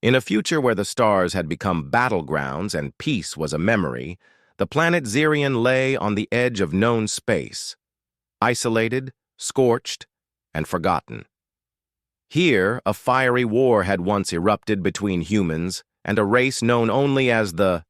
In a future where the stars had become battlegrounds and peace was a memory, the planet Xerion lay on the edge of known space, isolated, scorched, and forgotten. Here, a fiery war had once erupted between humans and a race known only as the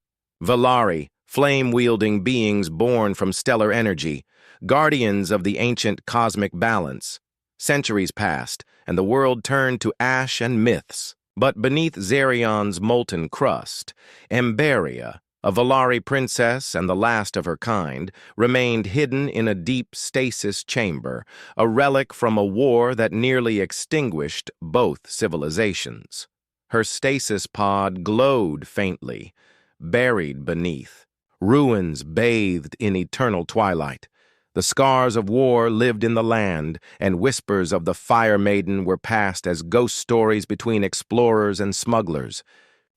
Velari, flame-wielding beings born from stellar energy, guardians of the ancient cosmic balance. Centuries passed, and the world turned to ash and myths. But beneath Xerion's molten crust, Emberia, a Velari princess and the last of her kind, remained hidden in a deep stasis chamber, a relic from a war that nearly extinguished both civilizations. Her stasis pod glowed faintly, buried beneath. Ruins bathed in eternal twilight. The scars of war lived in the land, and whispers of the Fire Maiden were passed as ghost stories between explorers and smugglers.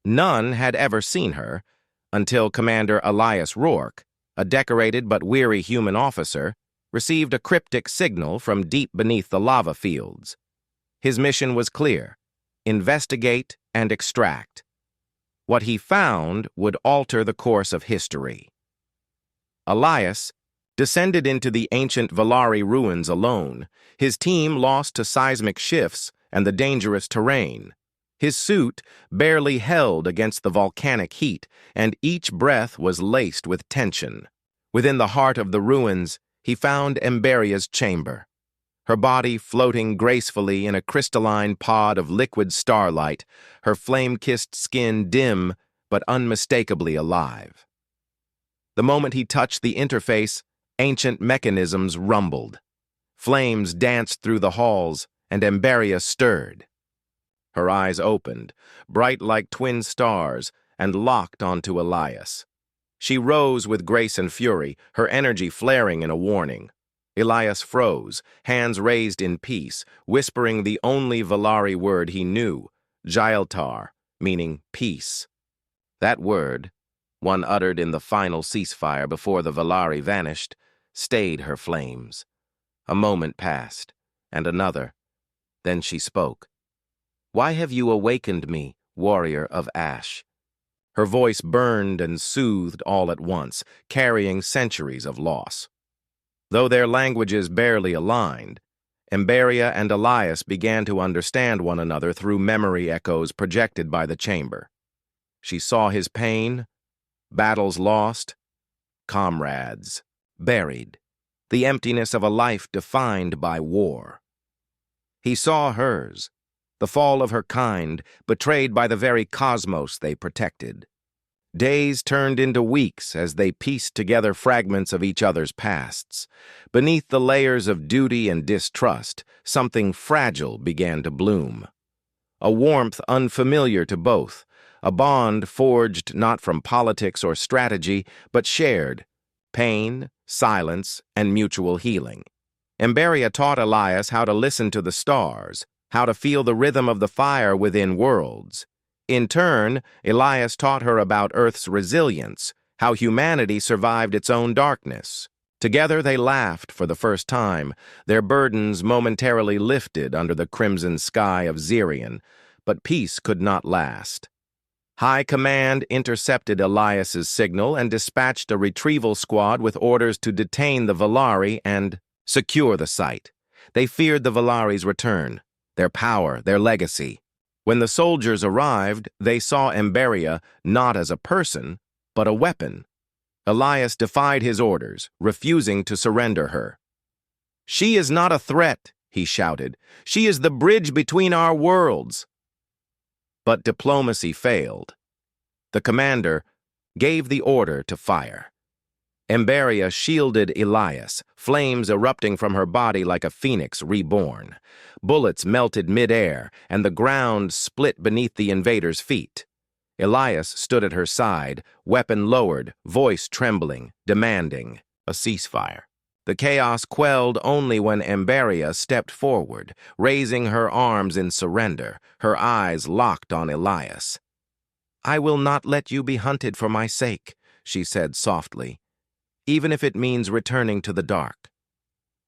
None had ever seen her, until Commander Elias Rourke, a decorated but weary human officer, received a cryptic signal from deep beneath the lava fields. His mission was clear: investigate and extract. What he found would alter the course of history. Elias descended into the ancient Velari ruins alone, his team lost to seismic shifts and the dangerous terrain. His suit barely held against the volcanic heat, and each breath was laced with tension. Within the heart of the ruins, he found Emberia's chamber, her body floating gracefully in a crystalline pod of liquid starlight, her flame-kissed skin dim but unmistakably alive. The moment he touched the interface, ancient mechanisms rumbled. Flames danced through the halls, and Emberia stirred. Her eyes opened, bright like twin stars, and locked onto Elias. She rose with grace and fury, her energy flaring in a warning. Elias froze, hands raised in peace, whispering the only Velari word he knew, Gialtar, meaning peace. That word, one uttered in the final ceasefire before the Velari vanished, stayed her flames. A moment passed, and another. Then she spoke. "Why have you awakened me, warrior of ash?" Her voice burned and soothed all at once, carrying centuries of loss. Though their languages barely aligned, Emberia and Elias began to understand one another through memory echoes projected by the chamber. She saw his pain, battles lost, comrades buried, the emptiness of a life defined by war. He saw hers, the fall of her kind, betrayed by the very cosmos they protected. Days turned into weeks as they pieced together fragments of each other's pasts. Beneath the layers of duty and distrust, something fragile began to bloom. A warmth unfamiliar to both, a bond forged not from politics or strategy, but shared pain, silence, and mutual healing. Emberia taught Elias how to listen to the stars, how to feel the rhythm of the fire within worlds. In turn, Elias taught her about Earth's resilience, how humanity survived its own darkness. Together they laughed for the first time, their burdens momentarily lifted under the crimson sky of Xerion, but peace could not last. High Command intercepted Elias's signal and dispatched a retrieval squad with orders to detain the Velari and secure the site. They feared the Velari's return, their power, their legacy. When the soldiers arrived, they saw Emberia not as a person, but a weapon. Elias defied his orders, refusing to surrender her. "She is not a threat," he shouted. "She is the bridge between our worlds." But diplomacy failed. The commander gave the order to fire. Emberia shielded Elias, flames erupting from her body like a phoenix reborn. Bullets melted mid-air, and the ground split beneath the invader's feet. Elias stood at her side, weapon lowered, voice trembling, demanding a ceasefire. The chaos quelled only when Emberia stepped forward, raising her arms in surrender, her eyes locked on Elias. "I will not let you be hunted for my sake," she said softly, "even if it means returning to the dark."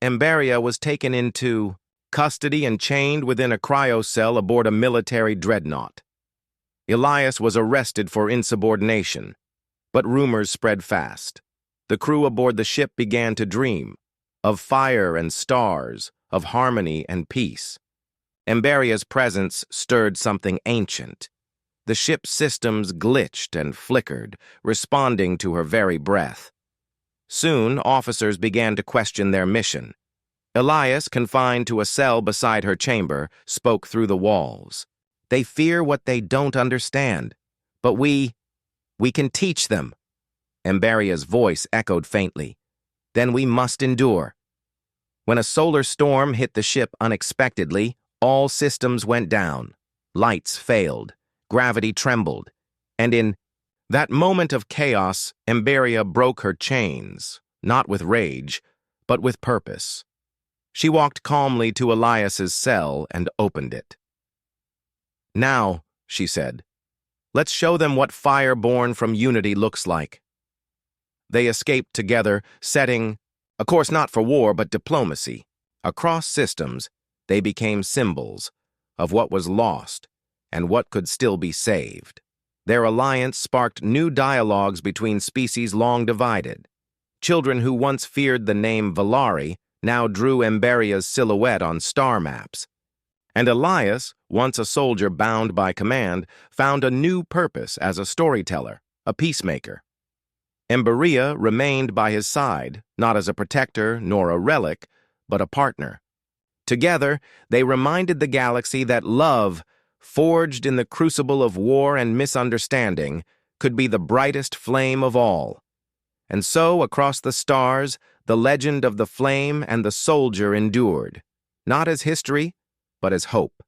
Emberia was taken into custody and chained within a cryocell aboard a military dreadnought. Elias was arrested for insubordination, but rumors spread fast. The crew aboard the ship began to dream of fire and stars, of harmony and peace. Emberia's presence stirred something ancient. The ship's systems glitched and flickered, responding to her very breath. Soon, officers began to question their mission. Elias, confined to a cell beside her chamber, spoke through the walls. They fear what they don't understand, but we can teach them. Emberia's voice echoed faintly. Then we must endure. When a solar storm hit the ship unexpectedly, all systems went down. Lights failed, gravity trembled, and in that moment of chaos, Emberia broke her chains, not with rage, but with purpose. She walked calmly to Elias's cell and opened it. "Now," she said, "let's show them what fire born from unity looks like." They escaped together, setting, a course not for war but diplomacy. Across systems, they became symbols of what was lost and what could still be saved. Their alliance sparked new dialogues between species long divided. Children who once feared the name Velari now drew Emberia's silhouette on star maps. And Elias, once a soldier bound by command, found a new purpose as a storyteller, a peacemaker. Emberia remained by his side, not as a protector nor a relic, but a partner. Together, they reminded the galaxy that love, forged in the crucible of war and misunderstanding, could be the brightest flame of all. And so, across the stars, the legend of the flame and the soldier endured, not as history, but as hope.